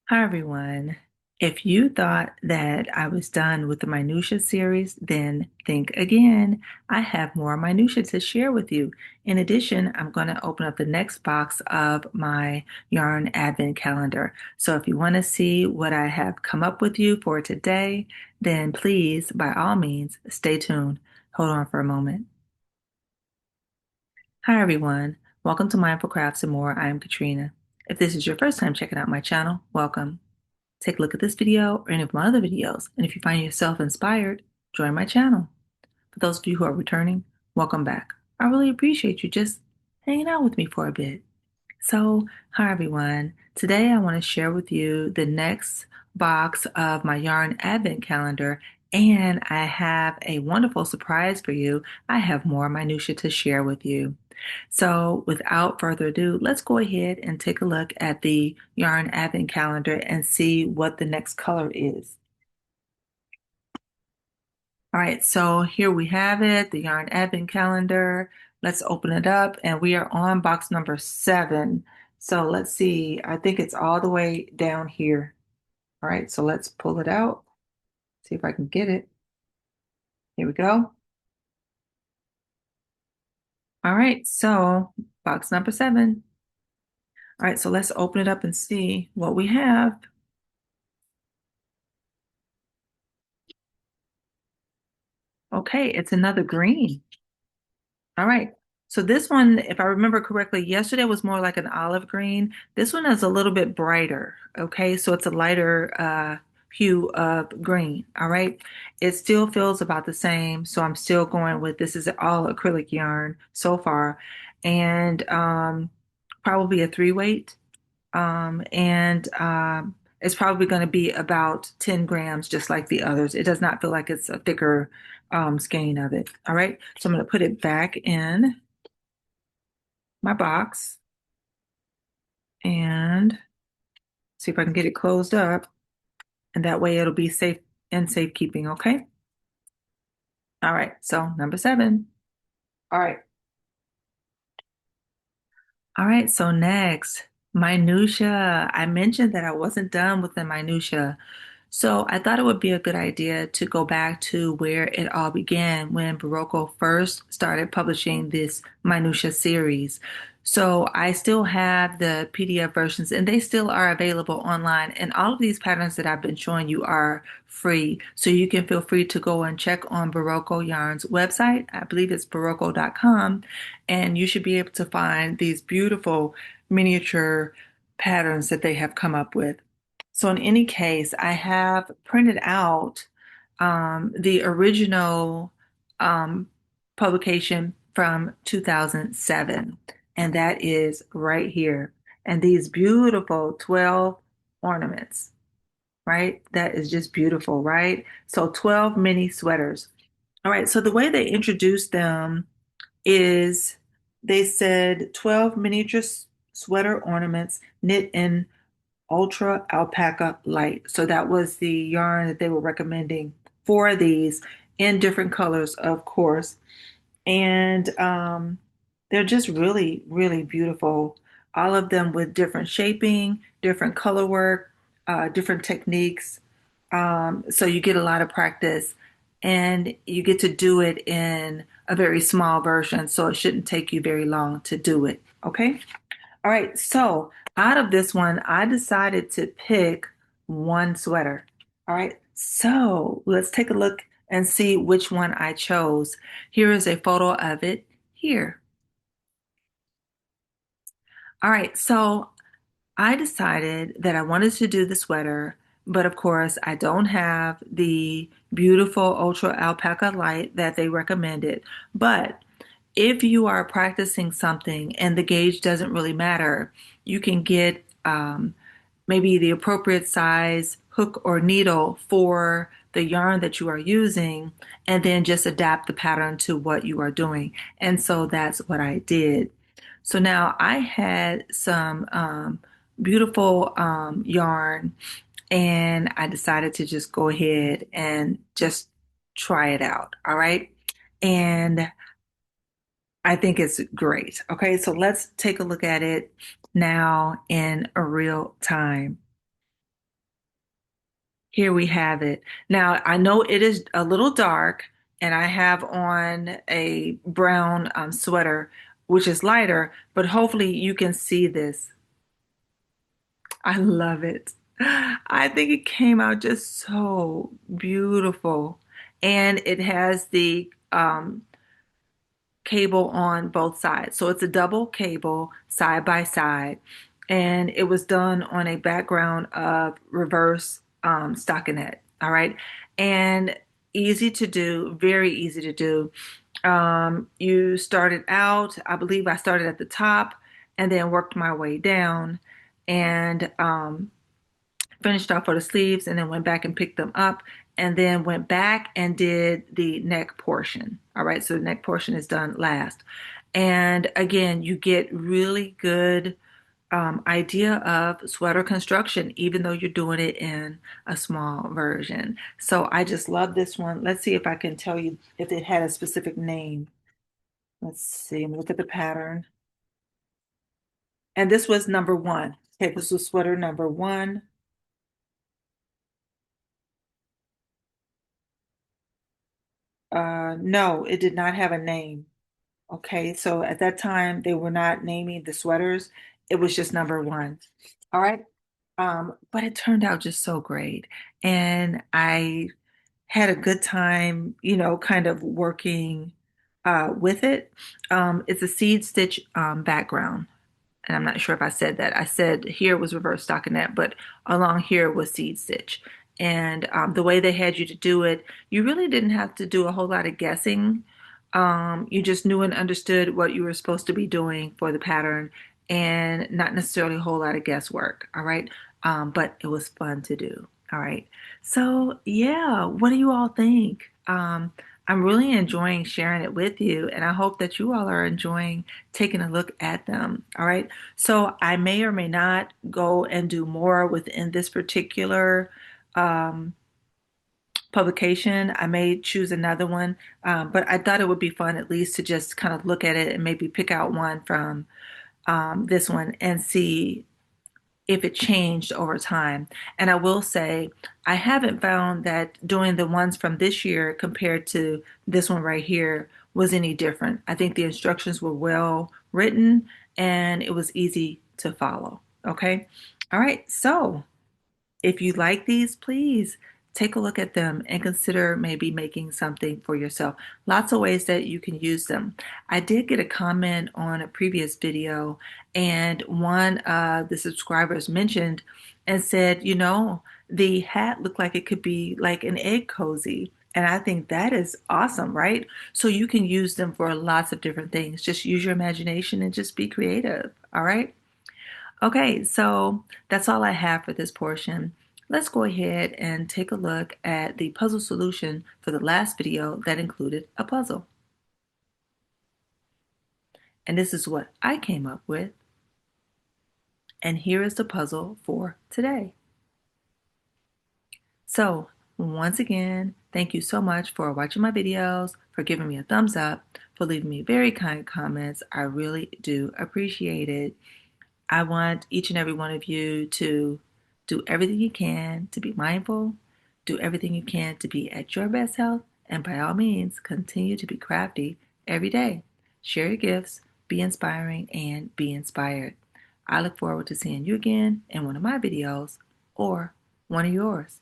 Hi, everyone. If you thought that I was done with the Minutia series, then think again. I have more Minutia to share with you. In addition, I'm going to open up the next box of my yarn advent calendar. So if you want to see what I have come up with you for today, then please, by all means, stay tuned. Hold on for a moment. Hi, everyone. Welcome to Mindful Crafts and More. I am Katrina. If this is your first time checking out my channel, welcome. Take a look at this video or any of my other videos, and if you find yourself inspired, join my channel. For those of you who are returning, welcome back. I really appreciate you just hanging out with me for a bit. So, hi everyone. Today I want to share with you the next box of my yarn advent calendar, and I have a wonderful surprise for you. I have more minutia to share with you. So, without further ado, let's go ahead and take a look at the yarn advent calendar and see what the next color is. All right, so here we have it, the yarn advent calendar. Let's open it up, and we are on box number 7. So let's see, I think it's all the way down here. All right, so let's pull it out, see if I can get it. Here we go. All right, so box number 7. All right, so let's open it up and see what we have. Okay, it's another green. All right. So this one, if I remember correctly, yesterday was more like an olive green. This one is a little bit brighter. Okay. So it's a lighter hue of green. All right. It still feels about the same. So I'm still going with this is all acrylic yarn so far. And probably a 3 weight. And it's probably going to be about 10 grams, just like the others. It does not feel like it's a thicker skein of it. All right. So I'm going to put it back in my box and see if I can get it closed up. And that way it'll be safe in safekeeping. Okay. All right. So number 7. All right. All right. So next, minutia. I mentioned that I wasn't done with the minutia. So I thought it would be a good idea to go back to where it all began when Barocco first started publishing this Minutia series. So I still have the PDF versions and they still are available online. And all of these patterns that I've been showing you are free. So you can feel free to go and check on Barocco Yarn's website. I believe it's barocco.com. And you should be able to find these beautiful miniature patterns that they have come up with. So in any case, I have printed out the original um, publication from 2007, and that is right here. And these beautiful 12 ornaments, right? That is just beautiful, right? So 12 mini sweaters. All right, so the way they introduced them is they said 12 miniature sweater ornaments knit in Ultra Alpaca Light. So that was the yarn that they were recommending for these in different colors, of course. And they're just really, really beautiful. All of them with different shaping, different color work, different techniques. So you get a lot of practice and you get to do it in a very small version. So it shouldn't take you very long to do it. Okay. All right, so out of this one, I decided to pick one sweater. All right, so let's take a look and see which one I chose. Here is a photo of it here. All right, so I decided that I wanted to do the sweater, but of course, I don't have the beautiful ultra alpaca light that they recommended. But if you are practicing something and the gauge doesn't really matter, you can get maybe the appropriate size hook or needle for the yarn that you are using, and then just adapt the pattern to what you are doing. And so that's what I did. So now I had some beautiful yarn, and I decided to just go ahead and just try it out. All right. And I think it's great. Okay, so let's take a look at it now in a real time. Here we have it. Now, I know it is a little dark, and I have on a brown sweater, which is lighter, but hopefully you can see this. I love it. I think it came out just so beautiful. And it has the cable on both sides. So it's a double cable side by side. And it was done on a background of reverse stockinette. All right. And easy to do, very easy to do. You started out, I believe I started at the top and then worked my way down and finished off for the sleeves and then went back and picked them up and then went back and did the neck portion. All right, so the neck portion is done last. And again, you get really good idea of sweater construction, even though you're doing it in a small version. So I just love this one. Let's see if I can tell you if it had a specific name. Let's see, look at the pattern. And this was number one. Okay, this was sweater number one. No, it did not have a name. Okay, so at that time they were not naming the sweaters. It was just number one. All right. But it turned out just so great. And I had a good time, kind of working with it. It's a seed stitch background. And I'm not sure if I said that. I said here was reverse stockinette, but along here was seed stitch. And the way they had you to do it, you really didn't have to do a whole lot of guessing. You just knew and understood what you were supposed to be doing for the pattern and not necessarily a whole lot of guesswork. All right. But it was fun to do. All right. So, yeah, what do you all think? I'm really enjoying sharing it with you, and I hope that you all are enjoying taking a look at them. All right. So I may or may not go and do more within this particular um, publication. I may choose another one, but I thought it would be fun at least to just kind of look at it and maybe pick out one from this one and see if it changed over time. And I will say, I haven't found that doing the ones from this year compared to this one right here was any different. I think the instructions were well written and it was easy to follow. Okay. All right. So if you like these, please take a look at them and consider maybe making something for yourself. Lots of ways that you can use them. I did get a comment on a previous video, and one of the subscribers mentioned and said, the hat looked like it could be like an egg cozy. And I think that is awesome, right? So you can use them for lots of different things. Just use your imagination and just be creative. All right. Okay, so that's all I have for this portion. Let's go ahead and take a look at the puzzle solution for the last video that included a puzzle. And this is what I came up with. And here is the puzzle for today. So, once again, thank you so much for watching my videos, for giving me a thumbs up, for leaving me very kind comments. I really do appreciate it. I want each and every one of you to do everything you can to be mindful, do everything you can to be at your best health, and by all means, continue to be crafty every day. Share your gifts, be inspiring, and be inspired. I look forward to seeing you again in one of my videos or one of yours.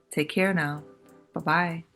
Take care now. Bye bye.